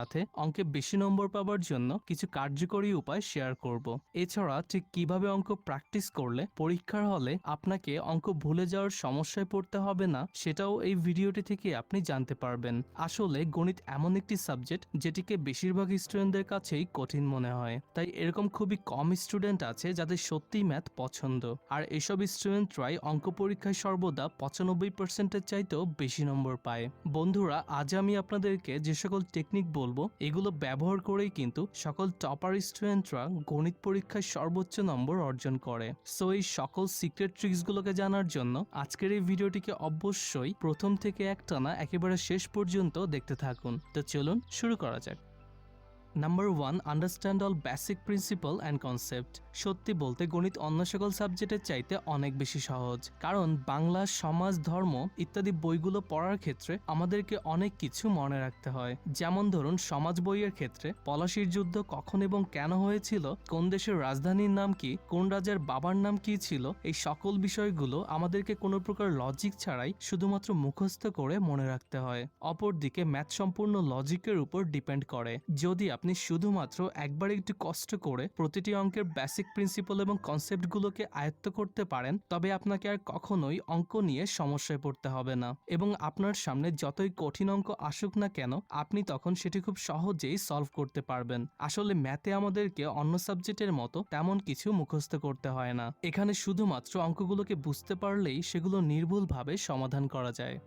সাথে অঙ্কে বেশি নম্বর পাওয়ার জন্য কিছু কার্যকরী উপায় শেয়ার করব। এছাড়া ঠিক কিভাবে অঙ্ক প্র্যাকটিস করলে পরীক্ষার হলে আপনাকে অঙ্ক ভুলে যাওয়ার সমস্যায় পড়তে হবে না সেটাও এই ভিডিওটি থেকে আপনি জানতে পারবেন। আসলে গণিত এমন একটি সাবজেক্ট যেটিকে বেশিরভাগ স্টুডেন্টদের কাছেই কঠিন মনে হয়, তাই এরকম খুবই কম স্টুডেন্ট আছে যাদের সত্যিই ম্যাথ পছন্দ, আর এসব স্টুডেন্টরাই অঙ্ক পরীক্ষায় সর্বদা 95%-এর চাইতেও বেশি নম্বর পায়। বন্ধুরা, আজ আমি আপনাদেরকে যে সকল টেকনিক বলবো এগুলো ব্যবহার করেই কিন্তু সকল টপার স্টুডেন্টরা গণিত পরীক্ষায় সর্বোচ্চ নম্বর অর্জন করে। সো এই সকল সিক্রেট ট্রিক্সগুলোকে জানার জন্য আজকের এই ভিডিওটিকে অবশ্যই প্রথম থেকে একটানা একেবারে শেষ পর্যন্ত দেখতে থাকুন। তো চলুন শুরু করা যাক। Number 1, understand all basic principal and concept. সত্যি বলতে গণিত অন্য সকল সাবজেক্টের চাইতে অনেক বেশি সহজ, কারণ বাংলা, সমাজ, ধর্ম ইত্যাদি বইগুলো পড়ার ক্ষেত্রে আমাদেরকে অনেক কিছু মনে রাখতে হয়। যেমন ধরুন, সমাজ বইয়ের ক্ষেত্রে পলাশির যুদ্ধ কখন এবং কেন হয়েছিল, কোন দেশের রাজধানীর নাম কি, কোন রাজার বাবার নাম কি ছিল, এই সকল বিষয়গুলো আমাদেরকে কোনো প্রকার লজিক ছাড়াই শুধুমাত্র মুখস্থ করে মনে রাখতে হয়। অপরদিকে ম্যাথ সম্পূর্ণ লজিকের উপর ডিপেন্ড করে। যদি আপনি শুধুমাত্র একবার একটু কষ্ট করে প্রতিটি অঙ্কের বেসিক প্রিন্সিপাল এবং কনসেপ্টগুলোকে আয়ত্ত করতে পারেন, তবে আপনাকে আর কখনোই অঙ্ক নিয়ে সমস্যায় পড়তে হবে না, এবং আপনার সামনে যতই কঠিন অঙ্ক আসুক না কেন আপনি তখন সেটি খুব সহজেই সলভ করতে পারবেন। আসলে ম্যাথে আমাদেরকে অন্য সাবজেক্টের মতো তেমন কিছু মুখস্থ করতে হয় না। এখানে শুধুমাত্র অঙ্কগুলোকে বুঝতে পারলেই সেগুলো নির্ভুলভাবে সমাধান করা যায়।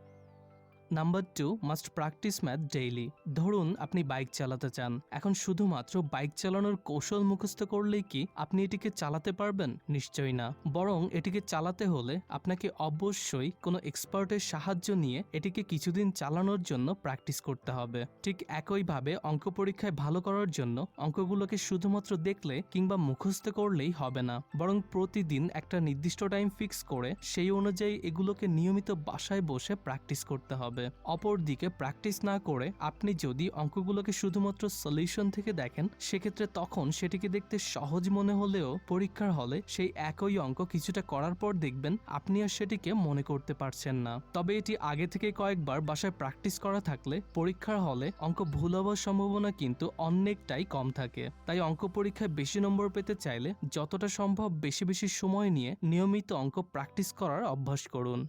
Number 2, must practice math daily. ধরুন আপনি বাইক চালাতে চান, এখন শুধুমাত্র বাইক চালানোর কৌশল মুখস্থ করলেই কি আপনি এটিকে চালাতে পারবেন? নিশ্চয়ই না। বরং এটিকে চালাতে হলে আপনাকে অবশ্যই কোনো এক্সপার্টের সাহায্য নিয়ে এটিকে কিছুদিন চালানোর জন্য প্র্যাকটিস করতে হবে। ঠিক একইভাবে অঙ্ক পরীক্ষায় ভালো করার জন্য অঙ্কগুলোকে শুধুমাত্র দেখলে কিংবা মুখস্থ করলেই হবে না, বরং প্রতিদিন একটা নির্দিষ্ট টাইম ফিক্স করে সেই অনুযায়ী এগুলোকে নিয়মিত বাসায় বসে প্র্যাকটিস করতে হবে। অপরদিকে প্র্যাকটিস না করে আপনি যদি অঙ্কগুলোকে শুধুমাত্র সলিউশন থেকে দেখেন, সেক্ষেত্রে তখন সেটিকে দেখতে সহজ মনে হলেও পরীক্ষার হলে সেই একই অঙ্ক কিছুটা করার পর দেখবেন আপনি আর সেটিকে মনে করতে পারছেন না। তবে এটি আগে থেকে কয়েকবার বাসায় প্র্যাকটিস করা থাকলে পরীক্ষার হলে অঙ্ক ভুল হওয়ার সম্ভাবনা কিন্তু অনেকটাই কম থাকে। তাই অঙ্ক পরীক্ষায় বেশি নম্বর পেতে চাইলে যতটা সম্ভব বেশি বেশি সময় নিয়ে নিয়মিত অঙ্ক প্র্যাকটিস করার অভ্যাস করুন।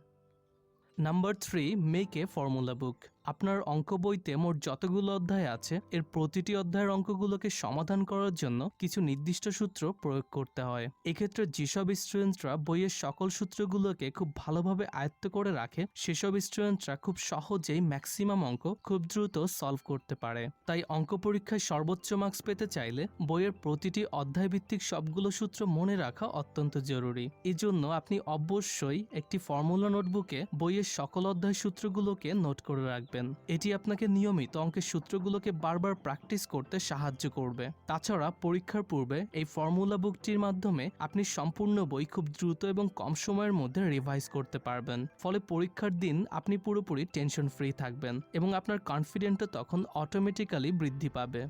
নাম্বার 3, মেক এ ফর্মুলা বুক। আপনার অঙ্ক বইতে মোট যতগুলো অধ্যায় আছে এর প্রতিটি অধ্যায়ের অঙ্কগুলোকে সমাধান করার জন্য কিছু নির্দিষ্ট সূত্র প্রয়োগ করতে হয়। এক্ষেত্রে যেসব স্টুডেন্টরা বইয়ের সকল সূত্রগুলোকে খুব ভালোভাবে আয়ত্ত করে রাখে সেসব স্টুডেন্টরা খুব সহজেই ম্যাক্সিমাম অঙ্ক খুব দ্রুত সলভ করতে পারে। তাই অঙ্ক পরীক্ষায় সর্বোচ্চ মার্কস পেতে চাইলে বইয়ের প্রতিটি অধ্যায় ভিত্তিক সবগুলো সূত্র মনে রাখা অত্যন্ত জরুরি। এজন্য আপনি অবশ্যই একটি ফর্মুলা নোটবুকে বইয়ের সকল অধ্যায় সূত্রগুলোকে নোট করে রাখবেন। এটি আপনাকে নিয়মিত অঙ্কের সূত্রগুলোকে বারবার প্র্যাকটিস করতে সাহায্য করবে। তাছাড়া পরীক্ষার পূর্বে এই ফর্মুলা বুকটির মাধ্যমে আপনি সম্পূর্ণ বই খুব দ্রুত এবং কম সময়ের মধ্যে রিভাইজ করতে পারবেন। ফলে পরীক্ষার দিন আপনি পুরোপুরি টেনশন ফ্রি থাকবেন এবং আপনার কনফিডেন্টও তখন অটোমেটিক্যালি বৃদ্ধি পাবে।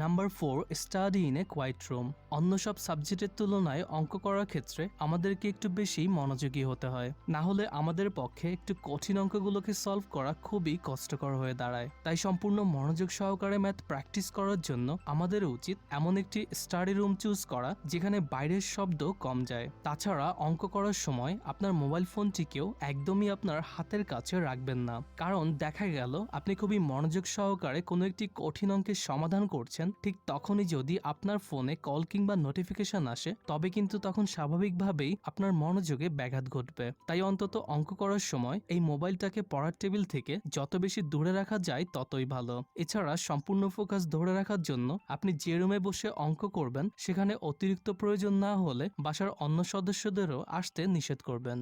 Number 4, study in a quiet room. অন্য সব সাবজেক্টের তুলনায় অঙ্ক করার ক্ষেত্রে আমাদেরকে একটু বেশি মনোযোগী হতে হয়, না হলে আমাদের পক্ষে একটু কঠিন অঙ্কগুলোকে সলভ করা খুবই কষ্টকর হয়ে দাঁড়ায়। তাই সম্পূর্ণ মনোযোগ সহকারে ম্যাথ প্র্যাকটিস করার জন্য আমাদের উচিত এমন একটি স্টাডি রুম চুজ করা যেখানে বাইরের শব্দ কম যায়। তাছাড়া অঙ্ক করার সময় আপনার মোবাইল ফোনটিকেও একদমই আপনার হাতের কাছে রাখবেন না, কারণ দেখা গেল আপনি খুবই মনোযোগ সহকারে কোনো একটি কঠিন অঙ্কের সমাধান করছেন, ঠিক তখনই যদি আপনার ফোনে কল কিংবা নোটিফিকেশন আসে তবে কিন্তু তখন স্বাভাবিকভাবেই আপনার মনোযোগে ব্যাঘাত ঘটবে। তাই অন্তত অঙ্ক করার সময় এই মোবাইলটাকে পড়ার টেবিল থেকে যত বেশি দূরে রাখা যায় ততই ভালো। এছাড়া সম্পূর্ণ ফোকাস ধরে রাখার জন্য আপনি যে রুমে বসে অঙ্ক করবেন সেখানে অতিরিক্ত প্রয়োজন না হলে বাসার অন্য সদস্যদেরও আসতে নিষেধ করবেন।